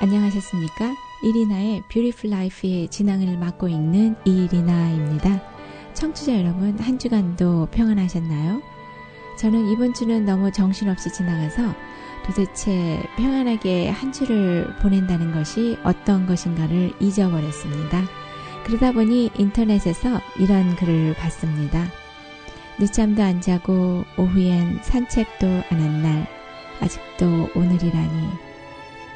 안녕하셨습니까? 이리나의 뷰티풀 라이프의 진행을 맡고 있는 이리나입니다. 청취자 여러분, 한 주간도 평안하셨나요? 저는 이번 주는 너무 정신없이 지나가서 도대체 평안하게 한 주를 보낸다는 것이 어떤 것인가를 잊어버렸습니다. 그러다 보니 인터넷에서 이런 글을 봤습니다. 늦잠도 안 자고 오후엔 산책도 안 한 날, 아직도 오늘이라니.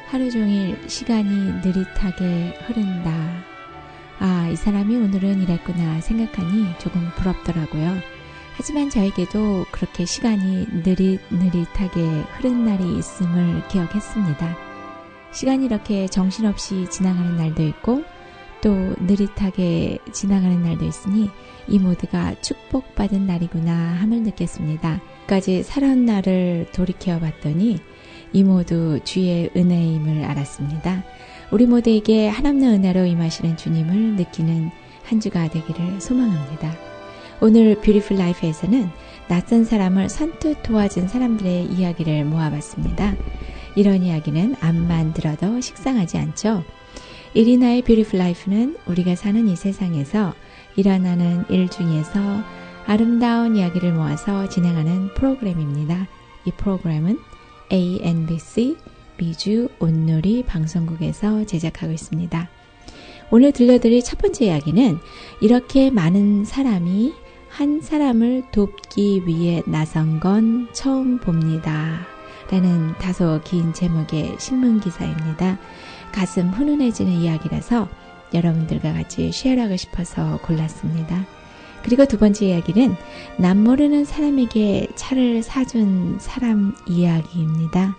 하루 종일 시간이 느릿하게 흐른다. 아, 이 사람이 오늘은 이랬구나 생각하니 조금 부럽더라고요. 하지만 저에게도 그렇게 시간이 느릿하게 흐른 날이 있음을 기억했습니다. 시간이 이렇게 정신없이 지나가는 날도 있고 또 느릿하게 지나가는 날도 있으니 이 모두가 축복받은 날이구나 함을 느꼈습니다. 까지 살아온 날을 돌이켜 봤더니 이 모두 주의 은혜임을 알았습니다. 우리 모두에게 한없는 은혜로 임하시는 주님을 느끼는 한 주가 되기를 소망합니다. 오늘 뷰티풀 라이프에서는 낯선 사람을 선뜻 도와준 사람들의 이야기를 모아봤습니다. 이런 이야기는 암만 들어도 식상하지 않죠. 이리나의 뷰티풀 라이프는 우리가 사는 이 세상에서 일어나는 일 중에서 아름다운 이야기를 모아서 진행하는 프로그램입니다. 이 프로그램은 ANBC 미주 온누리 방송국에서 제작하고 있습니다. 오늘 들려드릴 첫 번째 이야기는 이렇게 많은 사람이 한 사람을 돕기 위해 나선 건 처음 봅니다. 라는 다소 긴 제목의 신문기사입니다. 가슴 훈훈해지는 이야기라서 여러분들과 같이 쉐어하고 싶어서 골랐습니다. 그리고 두 번째 이야기는 남 모르는 사람에게 차를 사준 사람 이야기입니다.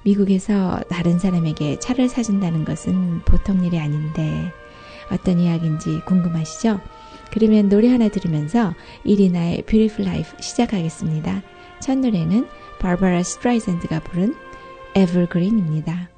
미국에서 다른 사람에게 차를 사준다는 것은 보통 일이 아닌데 어떤 이야기인지 궁금하시죠? 그러면 노래 하나 들으면서 이리나의 뷰티풀 라이프 시작하겠습니다. 첫 노래는 바바라 스트라이샌드가 부른 에버그린입니다.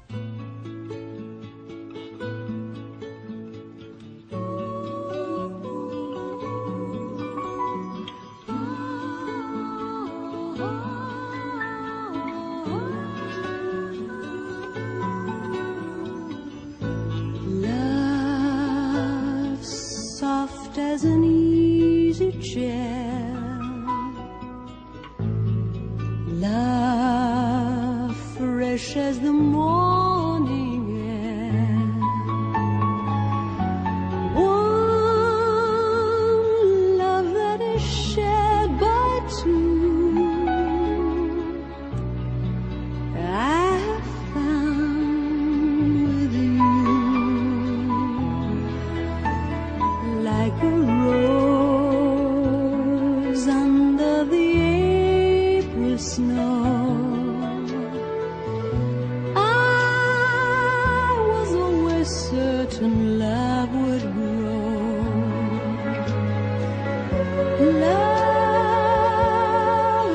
As an easy chair, love fresh as the morning air, one love that is shared by two. I have found with you like a rose under the April snow. I was always certain love would grow. Love,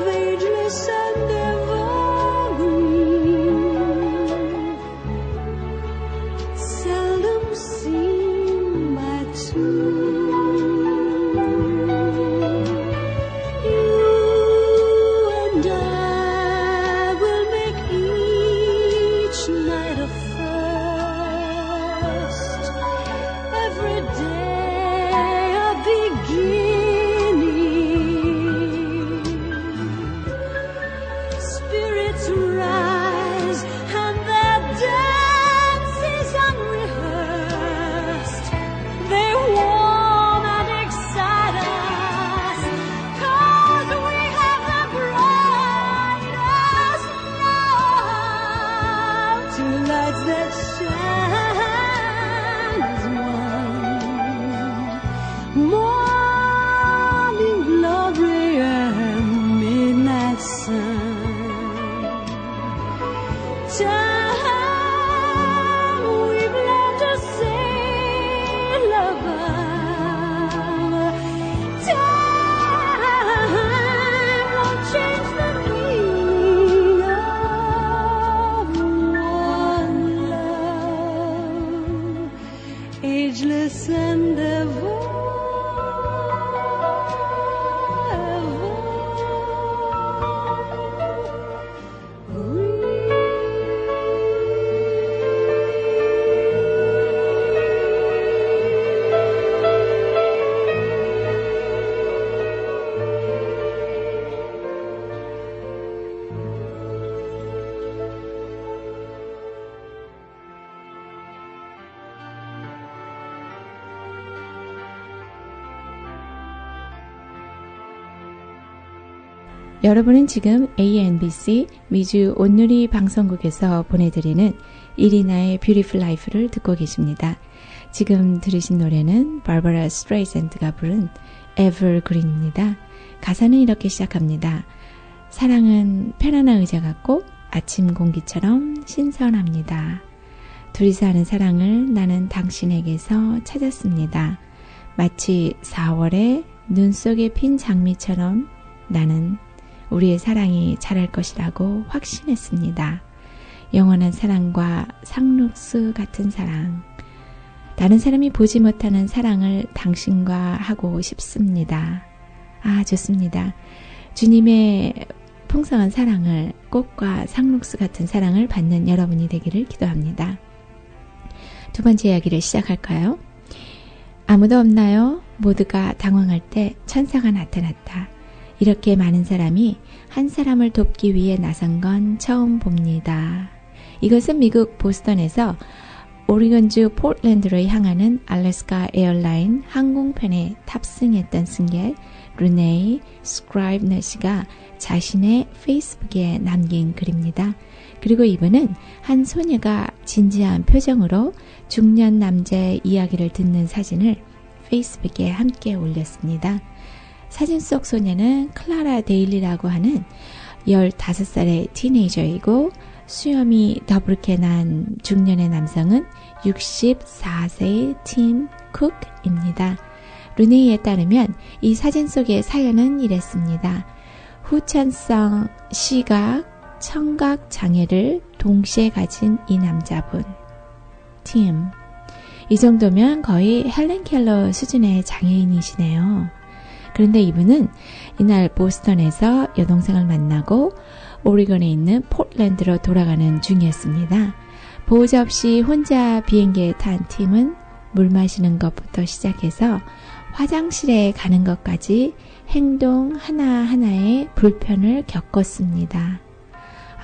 ageless and evergreen, seldom seen by two. Ageless and ever 여러분은 지금 ANBC 미주 온누리 방송국에서 보내드리는 이리나의 뷰티풀 라이프를 듣고 계십니다. 지금 들으신 노래는 바버라 스트레이샌드가 부른 Evergreen입니다. 가사는 이렇게 시작합니다. 사랑은 편안한 의자 같고 아침 공기처럼 신선합니다. 둘이서 하는 사랑을 나는 당신에게서 찾았습니다. 마치 4월에 눈 속에 핀 장미처럼 나는 우리의 사랑이 자랄 것이라고 확신했습니다. 영원한 사랑과 상록수 같은 사랑. 다른 사람이 보지 못하는 사랑을 당신과 하고 싶습니다. 아, 좋습니다. 주님의 풍성한 사랑을, 꽃과 상록수 같은 사랑을 받는 여러분이 되기를 기도합니다. 두 번째 이야기를 시작할까요? 아무도 없나요? 모두가 당황할 때 천사가 나타났다. 이렇게 많은 사람이 한 사람을 돕기 위해 나선 건 처음 봅니다. 이것은 미국 보스턴에서 오리건주 포틀랜드로 향하는 알래스카 에어라인 항공편에 탑승했던 승객 루네이 스크라이브너 씨가 자신의 페이스북에 남긴 글입니다. 그리고 이분은 한 소녀가 진지한 표정으로 중년 남자의 이야기를 듣는 사진을 페이스북에 함께 올렸습니다. 사진 속 소녀는 클라라 데일리라고 하는 15살의 티네이저이고 수염이 더부룩해 난 중년의 남성은 64세의 팀 쿡입니다. 루네이에 따르면 이 사진 속의 사연은 이랬습니다. 후천성 시각, 청각 장애를 동시에 가진 이 남자분. 팀. 이 정도면 거의 헬렌 켈러 수준의 장애인이시네요. 그런데 이분은 이날 보스턴에서 여동생을 만나고 오리건에 있는 포틀랜드로 돌아가는 중이었습니다. 보호자 없이 혼자 비행기에 탄 팀은 물 마시는 것부터 시작해서 화장실에 가는 것까지 행동 하나하나에 불편을 겪었습니다.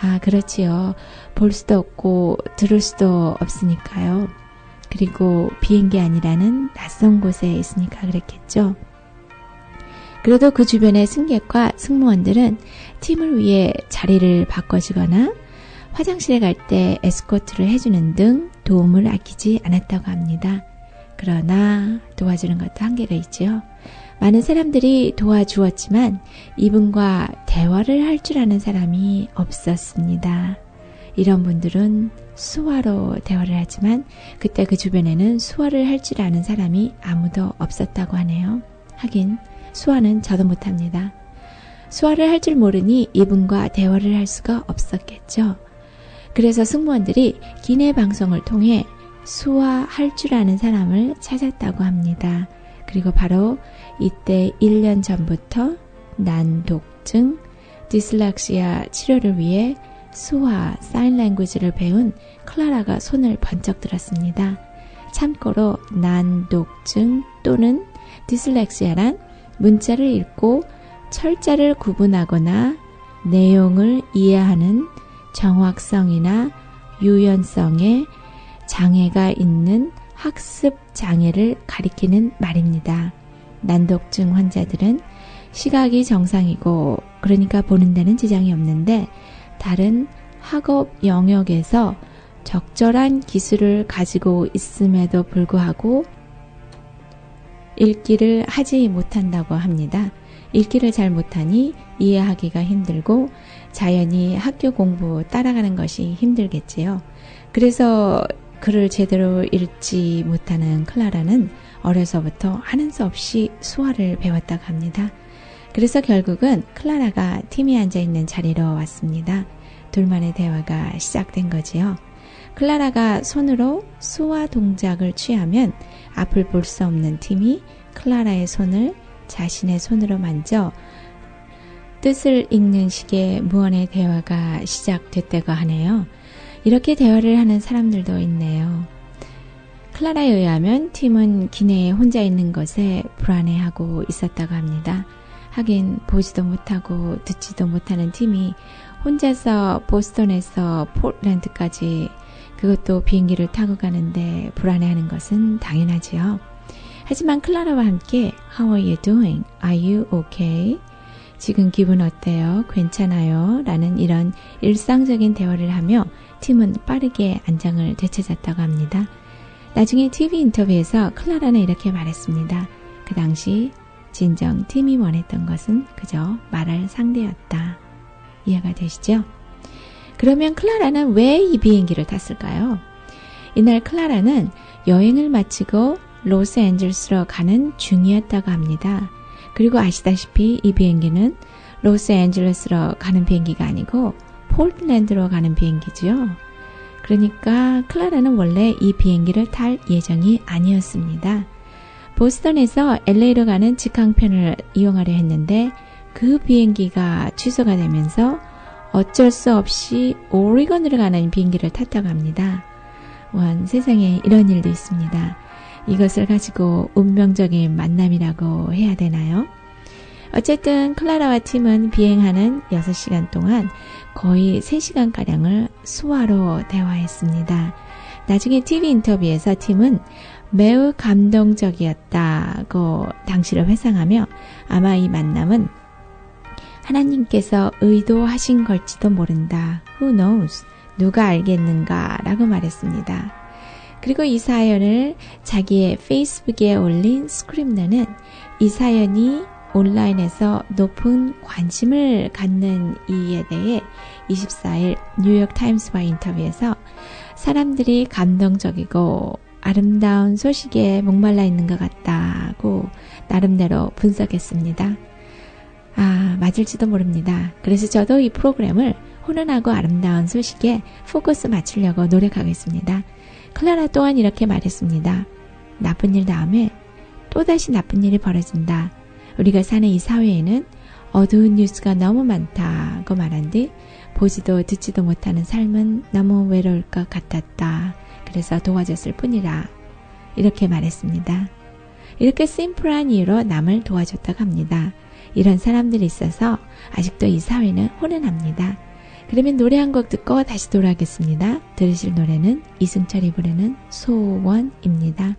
아, 그렇지요. 볼 수도 없고 들을 수도 없으니까요. 그리고 비행기 안이라는 낯선 곳에 있으니까 그랬겠죠. 그래도 그 주변의 승객과 승무원들은 팀을 위해 자리를 바꿔주거나 화장실에 갈 때 에스코트를 해주는 등 도움을 아끼지 않았다고 합니다. 그러나 도와주는 것도 한계가 있죠. 많은 사람들이 도와주었지만 이분과 대화를 할 줄 아는 사람이 없었습니다. 이런 분들은 수화로 대화를 하지만 그때 그 주변에는 수화를 할 줄 아는 사람이 아무도 없었다고 하네요. 하긴 수화는 저도 못합니다. 수화를 할 줄 모르니 이분과 대화를 할 수가 없었겠죠. 그래서 승무원들이 기내 방송을 통해 수화할 줄 아는 사람을 찾았다고 합니다. 그리고 바로 이때 1년 전부터 난독증, 디슬렉시아 치료를 위해 수화, 사인 랭귀지를 배운 클라라가 손을 번쩍 들었습니다. 참고로 난독증 또는 디슬렉시아란 문자를 읽고 철자를 구분하거나 내용을 이해하는 정확성이나 유연성에 장애가 있는 학습 장애를 가리키는 말입니다. 난독증 환자들은 시각이 정상이고 그러니까 보는 데는 지장이 없는데 다른 학업 영역에서 적절한 기술을 가지고 있음에도 불구하고 읽기를 하지 못한다고 합니다. 읽기를 잘 못하니 이해하기가 힘들고 자연히 학교 공부 따라가는 것이 힘들겠지요. 그래서 글을 제대로 읽지 못하는 클라라는 어려서부터 하는 수 없이 수화를 배웠다고 합니다. 그래서 결국은 클라라가 팀이 앉아있는 자리로 왔습니다. 둘만의 대화가 시작된 거지요. 클라라가 손으로 수화 동작을 취하면 앞을 볼 수 없는 팀이 클라라의 손을 자신의 손으로 만져 뜻을 읽는 식의 무언의 대화가 시작됐다고 하네요. 이렇게 대화를 하는 사람들도 있네요. 클라라에 의하면 팀은 기내에 혼자 있는 것에 불안해하고 있었다고 합니다. 하긴 보지도 못하고 듣지도 못하는 팀이 혼자서 보스턴에서 포틀랜드까지 그것도 비행기를 타고 가는데 불안해하는 것은 당연하지요. 하지만 클라라와 함께 How are you doing? Are you okay? 지금 기분 어때요? 괜찮아요? 라는 이런 일상적인 대화를 하며 팀은 빠르게 안정을 되찾았다고 합니다. 나중에 TV 인터뷰에서 클라라는 이렇게 말했습니다. 그 당시 진정 팀이 원했던 것은 그저 말할 상대였다. 이해가 되시죠? 그러면 클라라는 왜 이 비행기를 탔을까요? 이날 클라라는 여행을 마치고 로스앤젤레스로 가는 중이었다고 합니다. 그리고 아시다시피 이 비행기는 로스앤젤레스로 가는 비행기가 아니고 폴틀랜드로 가는 비행기죠. 그러니까 클라라는 원래 이 비행기를 탈 예정이 아니었습니다. 보스턴에서 LA로 가는 직항편을 이용하려 했는데 그 비행기가 취소가 되면서 어쩔 수 없이 오리건으로 가는 비행기를 탔다고 합니다. 세상에 이런 일도 있습니다. 이것을 가지고 운명적인 만남이라고 해야 되나요? 어쨌든 클라라와 팀은 비행하는 6시간 동안 거의 3시간가량을 수화로 대화했습니다. 나중에 TV 인터뷰에서 팀은 매우 감동적이었다고 당시를 회상하며 아마 이 만남은 하나님께서 의도하신 걸지도 모른다. Who knows? 누가 알겠는가? 라고 말했습니다. 그리고 이 사연을 자기의 페이스북에 올린 스크립너는 이 사연이 온라인에서 높은 관심을 갖는 이에 대해 24일 뉴욕타임스와 인터뷰에서 사람들이 감동적이고 아름다운 소식에 목말라 있는 것 같다고 나름대로 분석했습니다. 맞을지도 모릅니다. 그래서 저도 이 프로그램을 훈훈하고 아름다운 소식에 포커스 맞추려고 노력하고 있습니다. 클라라 또한 이렇게 말했습니다. 나쁜 일 다음에 또다시 나쁜 일이 벌어진다. 우리가 사는 이 사회에는 어두운 뉴스가 너무 많다고 말한 뒤 보지도 듣지도 못하는 삶은 너무 외로울 것 같았다. 그래서 도와줬을 뿐이라 이렇게 말했습니다. 이렇게 심플한 이유로 남을 도와줬다고 합니다. 이런 사람들이 있어서 아직도 이 사회는 훈훈합니다. 그러면 노래 한 곡 듣고 다시 돌아오겠습니다. 들으실 노래는 이승철이 부르는 소원입니다.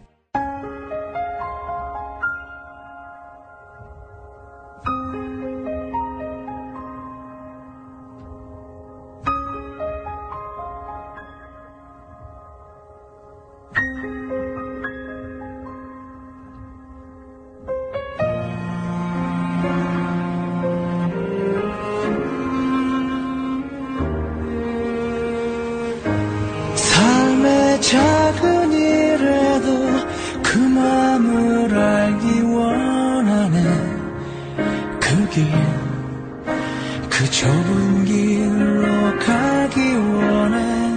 작은 일에도 그 마음을 알기 원하네. 그 길, 그 좁은 길로 가기 원해.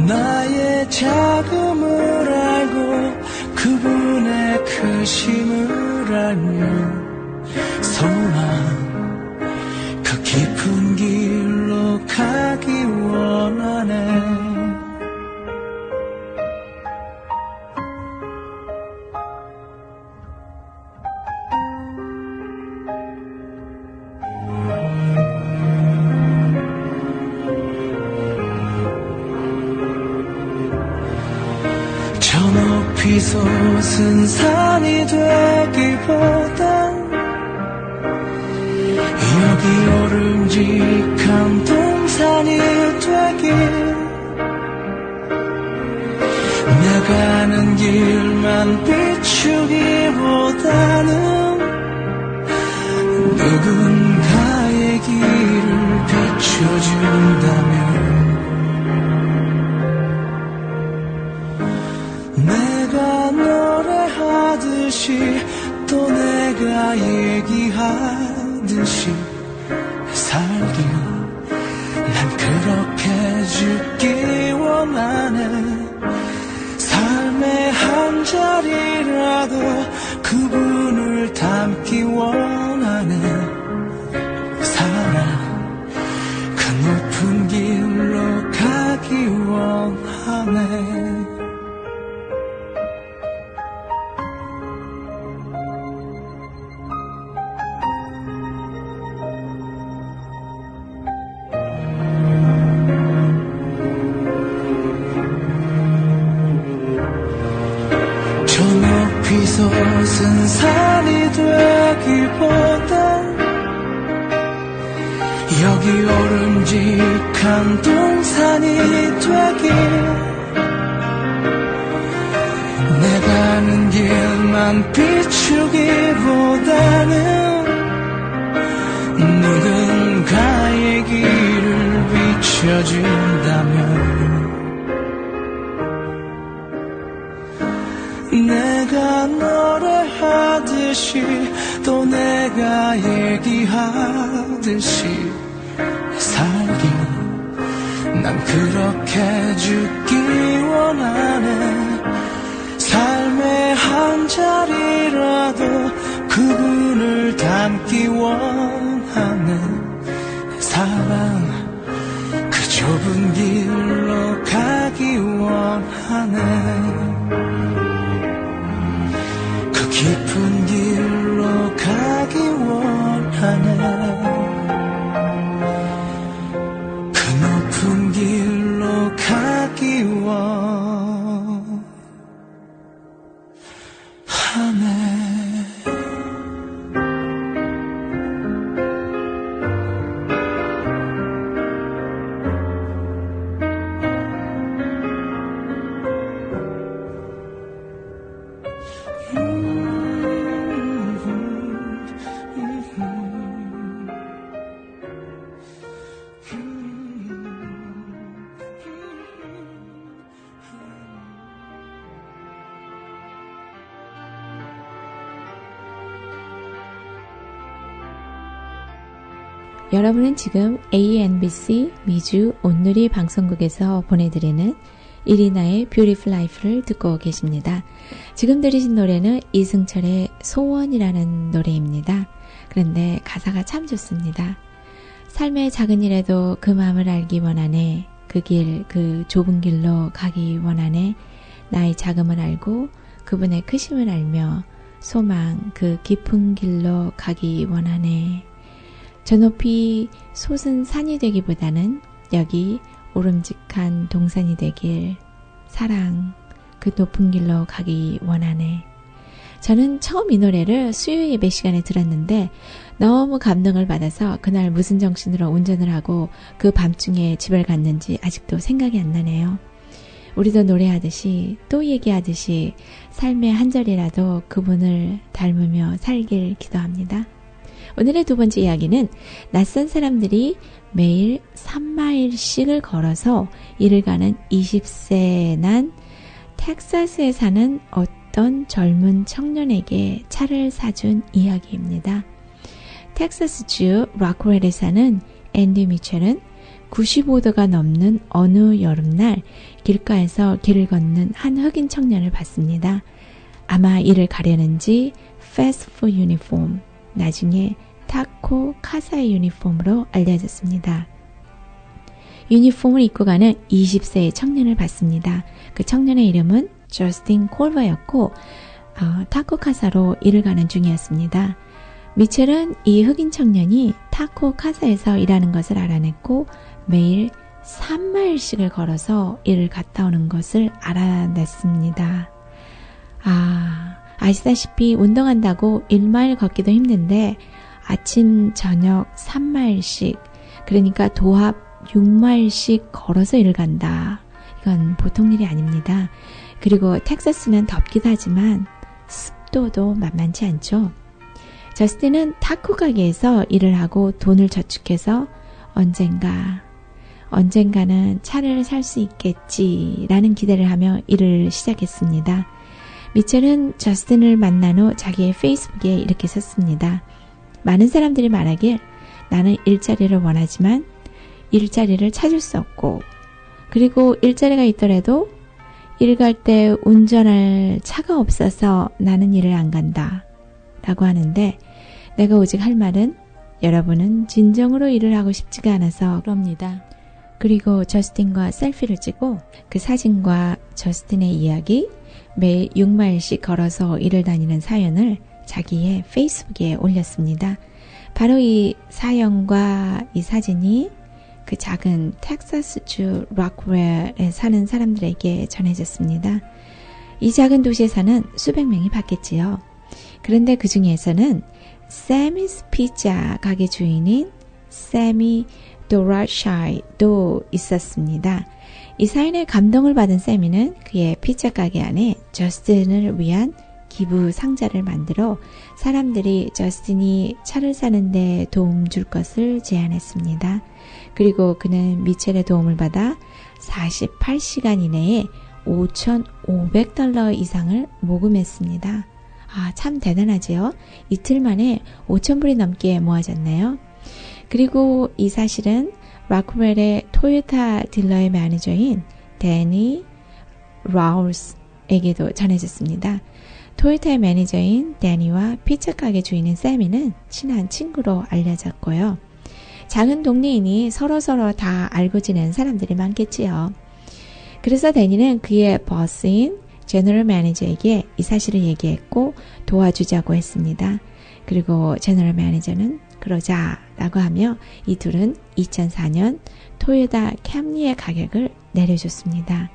나의 작음을 알고 그분의 크심을 알면 소망, 그 깊은 길로 가기 원하네. 높이 솟은 산이 되기보단 여기 오름직한 동산이 되길. 내가 가는 길만 비추기보다는 누군가의 길을 비춰준다면 내가 노래하듯이 또 내가 얘기하듯이 살길 난 그렇게 죽기 원하네. 삶의 한 자리라도 그분을 담기 원하네. 사랑 그 높은 길로 가기 원하네. 높이 솟은 산이 되기보단 여기 오름직한 동산이 되길 내가 가는 길만 비추기보다는 누군가의 길을 비춰준다면 내가 노래하듯이 또 내가 얘기하듯이 살길 난 그렇게 죽기 원하네. 삶의 한 자리라도 그분을 닮기 원하네. 사랑 그 좁은 길로 가기 원하네. 그 깊은 길로 가기 원하네. 그 높은 길로 가기 원하네. 여러분은 지금 ANBC 미주 온누리 방송국에서 보내드리는 이리나의 뷰티풀 라이프를 듣고 계십니다. 지금 들으신 노래는 이승철의 소원이라는 노래입니다. 그런데 가사가 참 좋습니다. 삶의 작은 일에도 그 마음을 알기 원하네. 그 길, 그 좁은 길로 가기 원하네. 나의 작음을 알고 그분의 크심을 알며 소망 그 깊은 길로 가기 원하네. 저 높이 솟은 산이 되기보다는 여기 오름직한 동산이 되길 사랑 그 높은 길로 가기 원하네. 저는 처음 이 노래를 수요 예배 시간에 들었는데 너무 감동을 받아서 그날 무슨 정신으로 운전을 하고 그 밤중에 집을 갔는지 아직도 생각이 안 나네요. 우리도 노래하듯이 또 얘기하듯이 삶의 한 절이라도 그분을 닮으며 살길 기도합니다. 오늘의 두 번째 이야기는 낯선 사람들이 매일 3마일씩을 걸어서 일을 가는 20세 난 텍사스에 사는 어떤 젊은 청년에게 차를 사준 이야기입니다. 텍사스주 락웰에 사는 앤디 미첼은 95도가 넘는 어느 여름날 길가에서 길을 걷는 한 흑인 청년을 봤습니다. 아마 일을 가려는지 패스트푸드 유니폼, 나중에 타코 카사의 유니폼으로 알려졌습니다. 유니폼을 입고 가는 20세의 청년을 봤습니다. 그 청년의 이름은 저스틴 콜버였고 타코 카사로 일을 가는 중이었습니다. 미첼은 이 흑인 청년이 타코 카사에서 일하는 것을 알아냈고 매일 3마일씩을 걸어서 일을 갔다 오는 것을 알아냈습니다. 아시다시피 운동한다고 1마일 걷기도 힘든데 아침, 저녁 3마일씩, 그러니까 도합 6마일씩 걸어서 일을 간다. 이건 보통 일이 아닙니다. 그리고 텍사스는 덥기도 하지만 습도도 만만치 않죠. 저스틴은 타코 가게에서 일을 하고 돈을 저축해서 언젠가는 차를 살 수 있겠지라는 기대를 하며 일을 시작했습니다. 미첼은 저스틴을 만난 후 자기의 페이스북에 이렇게 썼습니다. 많은 사람들이 말하길 나는 일자리를 원하지만 일자리를 찾을 수 없고 그리고 일자리가 있더라도 일 갈 때 운전할 차가 없어서 나는 일을 안 간다 라고 하는데 내가 오직 할 말은 여러분은 진정으로 일을 하고 싶지가 않아서 그럽니다. 그리고 저스틴과 셀피를 찍고 그 사진과 저스틴의 이야기 매일 6마일씩 걸어서 일을 다니는 사연을 자기의 페이스북에 올렸습니다. 바로 이 사연과 이 사진이 그 작은 텍사스주 락웰에 사는 사람들에게 전해졌습니다. 이 작은 도시에 사는 수백 명이 봤겠지요. 그런데 그 중에서는 세미스 피자 가게 주인인 세미 도라샤이도 있었습니다. 이 사연에 감동을 받은 세미는 그의 피자 가게 안에 저스틴을 위한 기부 상자를 만들어 사람들이 저스틴이 차를 사는데 도움 줄 것을 제안했습니다. 그리고 그는 미첼의 도움을 받아 48시간 이내에 $5,500 이상을 모금했습니다. 아, 참 대단하지요? 이틀 만에 5,000불이 넘게 모아졌네요. 그리고 이 사실은 라크웰의 토요타 딜러의 매니저인 데니 라울스에게도 전해졌습니다. 토요타의 매니저인 데니와 피자 가게 주인인 세미는 친한 친구로 알려졌고요. 작은 동네이니 서로서로 다 알고 지내는 사람들이 많겠지요. 그래서 데니는 그의 버스인 제너럴 매니저에게 이 사실을 얘기했고 도와주자고 했습니다. 그리고 제너럴 매니저는 그러자라고 하며 이 둘은 2004년 토요타 캠리의 가격을 내려줬습니다.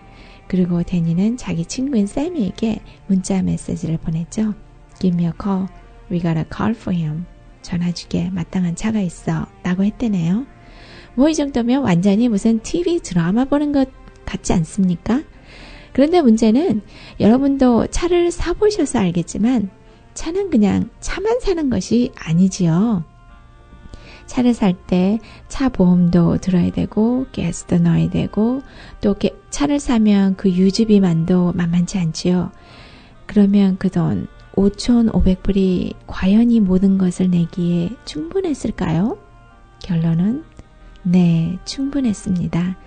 그리고 데니는 자기 친구인 세미에게 문자 메시지를 보냈죠. Give me a call. We got a car for him. 전화주기에 마땅한 차가 있어 라고 했대네요. 뭐 이 정도면 완전히 무슨 TV 드라마 보는 것 같지 않습니까? 그런데 문제는 여러분도 차를 사보셔서 알겠지만 차는 그냥 차만 사는 것이 아니지요. 차를 살 때 차 보험도 들어야 되고 가스도 넣어야 되고 또 차를 사면 그 유지비만도 만만치 않지요. 그러면 그 돈 5,500불이 과연 이 모든 것을 내기에 충분했을까요? 결론은 네, 충분했습니다.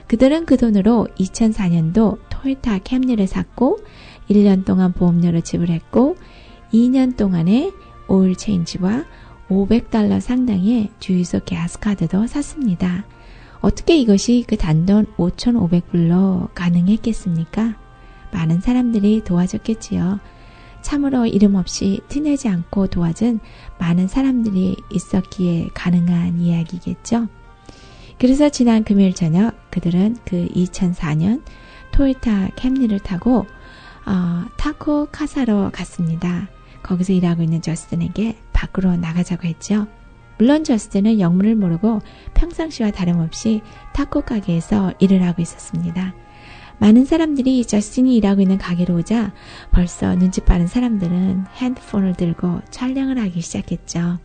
그들은 그 돈으로 2004년도 토요타 캠리를 샀고 1년 동안 보험료를 지불했고 2년 동안의 오일 체인지와 $500 상당의 주유소 가스카드도 샀습니다. 어떻게 이것이 그 단돈 5,500불로 가능했겠습니까? 많은 사람들이 도와줬겠지요. 참으로 이름 없이 티내지 않고 도와준 많은 사람들이 있었기에 가능한 이야기겠죠. 그래서 지난 금요일 저녁 그들은 그 2004년 토요타 캠리를 타고 타코 카사로 갔습니다. 거기서 일하고 있는 저스틴에게 밖으로 나가자고 했죠. 물론 저스틴은 영문을 모르고 평상시와 다름없이 타코 가게에서 일을 하고 있었습니다. 많은 사람들이 저스틴이 일하고 있는 가게로 오자 벌써 눈치 빠른 사람들은 핸드폰을 들고 촬영을 하기 시작했죠.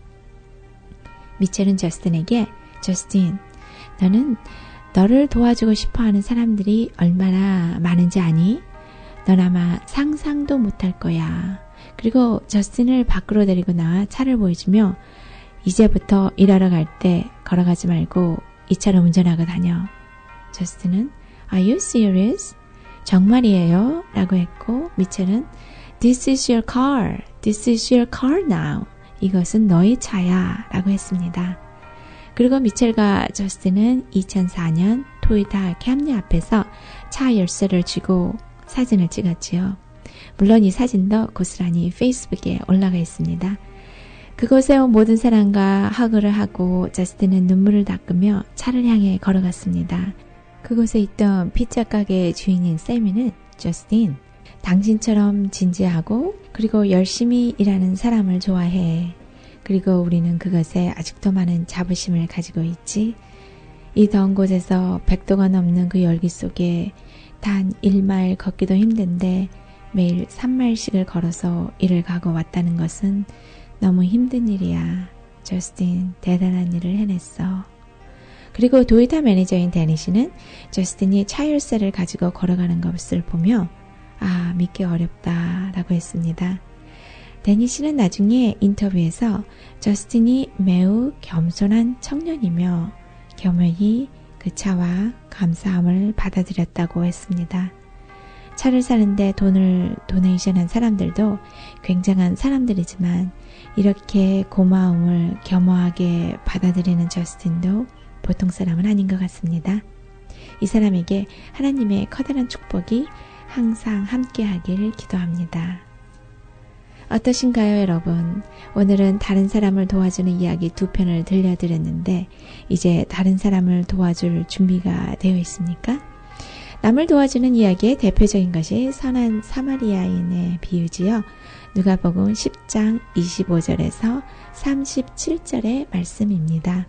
미첼은 저스틴에게 저스틴, 너는 너를 도와주고 싶어하는 사람들이 얼마나 많은지 아니? 넌 아마 상상도 못할 거야. 그리고 저스틴을 밖으로 데리고 나와 차를 보여주며 이제부터 일하러 갈 때 걸어가지 말고 이 차를 운전하고 다녀. 저스틴은 Are you serious? 정말이에요? 라고 했고 미첼은 This is your car. This is your car now. 이것은 너의 차야 라고 했습니다. 그리고 미첼과 저스틴은 2004년 토요타 캠리 앞에서 차 열쇠를 쥐고 사진을 찍었지요. 물론 이 사진도 고스란히 페이스북에 올라가 있습니다. 그곳에 온 모든 사람과 하그를 하고 저스틴은 눈물을 닦으며 차를 향해 걸어갔습니다. 그곳에 있던 피자 가게 주인인 세미는 저스틴, 당신처럼 진지하고 그리고 열심히 일하는 사람을 좋아해. 그리고 우리는 그것에 아직도 많은 자부심을 가지고 있지. 이 더운 곳에서 100도가 넘는 그 열기 속에 단 1마일 걷기도 힘든데 매일 3마일씩을 걸어서 일을 가고 왔다는 것은 너무 힘든 일이야. 저스틴, 대단한 일을 해냈어. 그리고 토요타 매니저인 데니 씨는 저스틴이 차 열쇠를 가지고 걸어가는 것을 보며 아, 믿기 어렵다 라고 했습니다. 데니 씨는 나중에 인터뷰에서 저스틴이 매우 겸손한 청년이며 겸허히 그 차와 감사함을 받아들였다고 했습니다. 차를 사는데 돈을 도네이션한 사람들도 굉장한 사람들이지만 이렇게 고마움을 겸허하게 받아들이는 저스틴도 보통 사람은 아닌 것 같습니다. 이 사람에게 하나님의 커다란 축복이 항상 함께하길 기도합니다. 어떠신가요, 여러분? 오늘은 다른 사람을 도와주는 이야기 2편을 들려드렸는데 이제 다른 사람을 도와줄 준비가 되어 있습니까? 남을 도와주는 이야기의 대표적인 것이 선한 사마리아인의 비유지요. 누가복음 10장 25절에서 37절의 말씀입니다.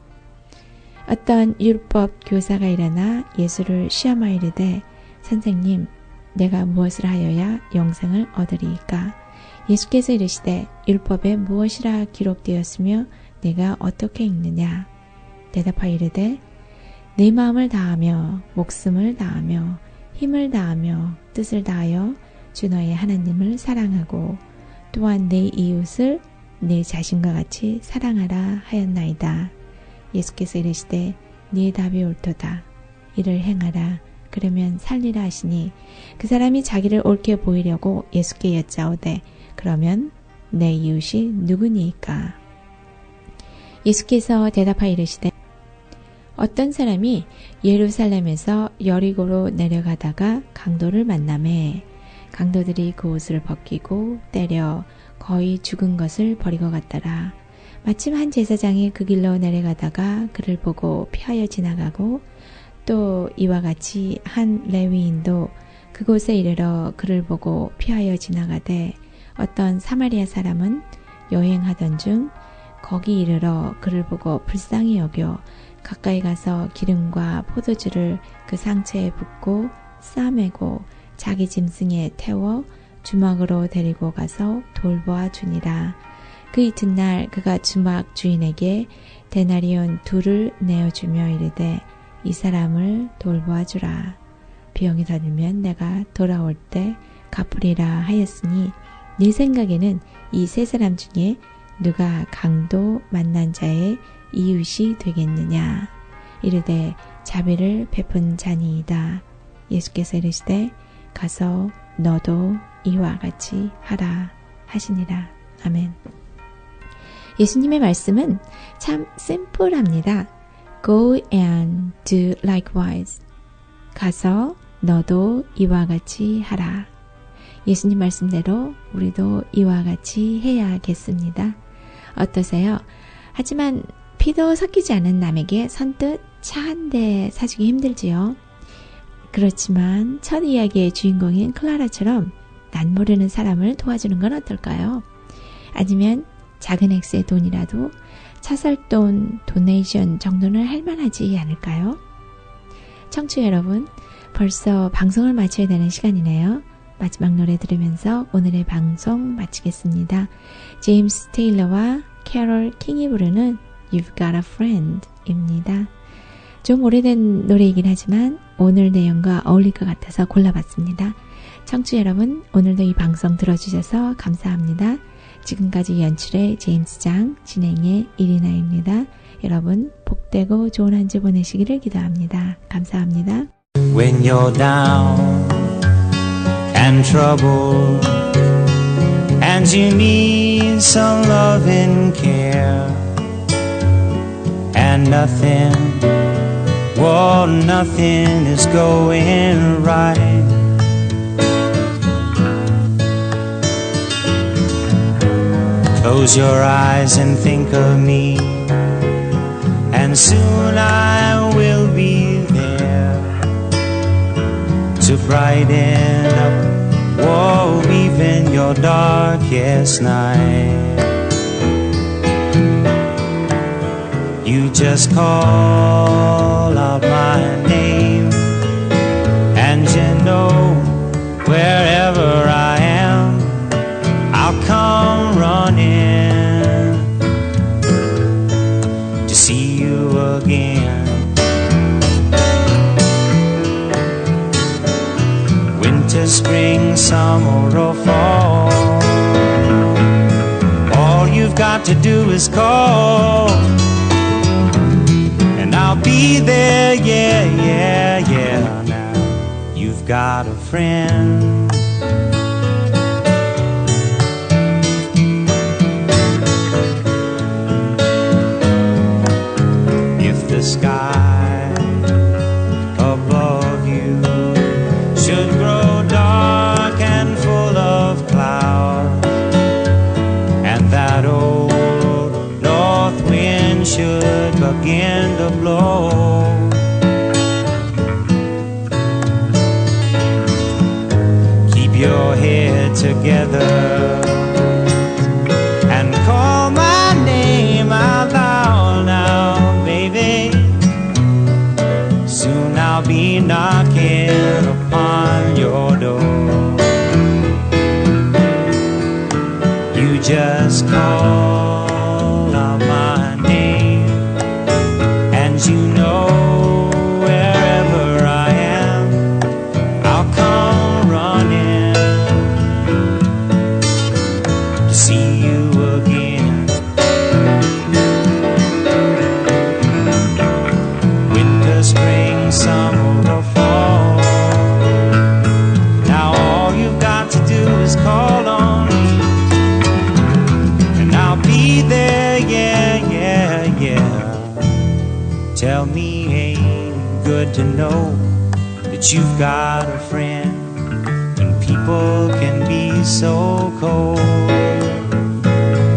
어떤 율법 교사가 일어나 예수를 시험하여 이르되 선생님 내가 무엇을 하여야 영생을 얻으리이까? 예수께서 이르시되 율법에 무엇이라 기록되었으며 내가 어떻게 읽느냐? 대답하여 이르되 내 마음을 다하며 목숨을 다하며 힘을 다하며 뜻을 다하여 주 너의 하나님을 사랑하고 또한 내 이웃을 내 자신과 같이 사랑하라 하였나이다. 예수께서 이르시되 네 답이 옳도다. 이를 행하라. 그러면 살리라 하시니 그 사람이 자기를 옳게 보이려고 예수께 여짜오되 그러면 내 이웃이 누구니이까? 예수께서 대답하여 이르시되 어떤 사람이 예루살렘에서 여리고로 내려가다가 강도를 만나매 강도들이 그 옷을 벗기고 때려 거의 죽은 것을 버리고 갔더라. 마침 한 제사장이 그 길로 내려가다가 그를 보고 피하여 지나가고 또 이와 같이 한 레위인도 그곳에 이르러 그를 보고 피하여 지나가되 어떤 사마리아 사람은 여행하던 중 거기 이르러 그를 보고 불쌍히 여겨 가까이 가서 기름과 포도주를 그 상처에 붓고 싸매고 자기 짐승에 태워 주막으로 데리고 가서 돌보아 주니라. 그 이튿날 그가 주막 주인에게 데나리온 2를 내어주며 이르되 이 사람을 돌보아 주라. 비용이 다 들면 내가 돌아올 때 갚으리라 하였으니 네 생각에는 이 세 사람 중에 누가 강도 만난 자의 이웃이 되겠느냐? 이르되 자비를 베푼 자니이다. 예수께서 이르시되 가서 너도 이와 같이 하라 하시니라. 아멘. 예수님의 말씀은 참 심플합니다. Go and do likewise. 가서 너도 이와 같이 하라. 예수님 말씀대로 우리도 이와 같이 해야겠습니다. 어떠세요? 하지만 피도 섞이지 않은 남에게 선뜻 차 한 대 사주기 힘들지요. 그렇지만 첫 이야기의 주인공인 클라라처럼 난 모르는 사람을 도와주는 건 어떨까요? 아니면 작은 액수의 돈이라도 차설돈, 도네이션 정도는 할 만하지 않을까요? 청취자 여러분, 벌써 방송을 마쳐야 되는 시간이네요. 마지막 노래 들으면서 오늘의 방송 마치겠습니다. 제임스 테일러와 캐롤 킹이 부르는 You've Got a Friend 입니다. 좀 오래된 노래이긴 하지만 오늘 내용과 어울릴 것 같아서 골라봤습니다. 청취자 여러분, 오늘도 이 방송 들어주셔서 감사합니다. 지금까지 연출의 제임스 장, 진행의 이리나입니다. 여러분 복되고 좋은 한 주 보내시기를 기도합니다. 감사합니다. When you're down and troubled and you need some love and care and nothing, well, nothing is going right. Close your eyes and think of me, and soon I will be there to brighten up, whoa, even your darkest night. You just call out my name, and you know wherever I am, I'll come running to see you again. Winter, spring, summer or fall, all you've got to do is call, and I'll be there, yeah, yeah, yeah. Now you've got a friend. The sky above you should grow dark and full of clouds, and that old north wind should begin to blow. Keep your head together and call my name out loud now, baby. tell me, ain't it good to know that you've got a friend when people can be so cold?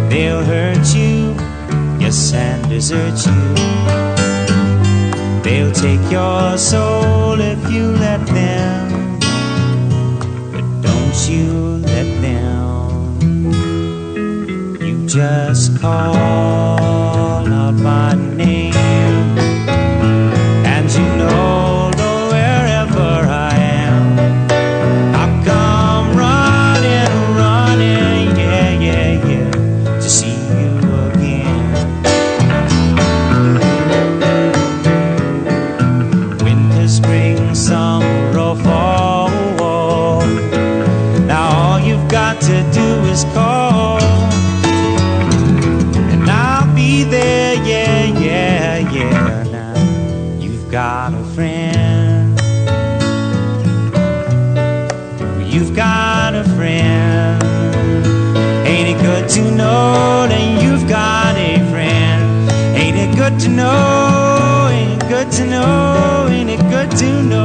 They'll hurt you, yes, and desert you. They'll take your soul if you let them, but don't you let them. You just call out my name, and you know that wherever I am, I'll come running, running, yeah, yeah, yeah, to see you again. Winter, spring, summer, or fall, now all you've got to do is call, and I'll be there, yeah, yeah, yeah. Now you've got a friend. You've got a friend. Ain't it good to know that you've got a friend? Ain't it good to know? Ain't it good to know? Ain't it good to know?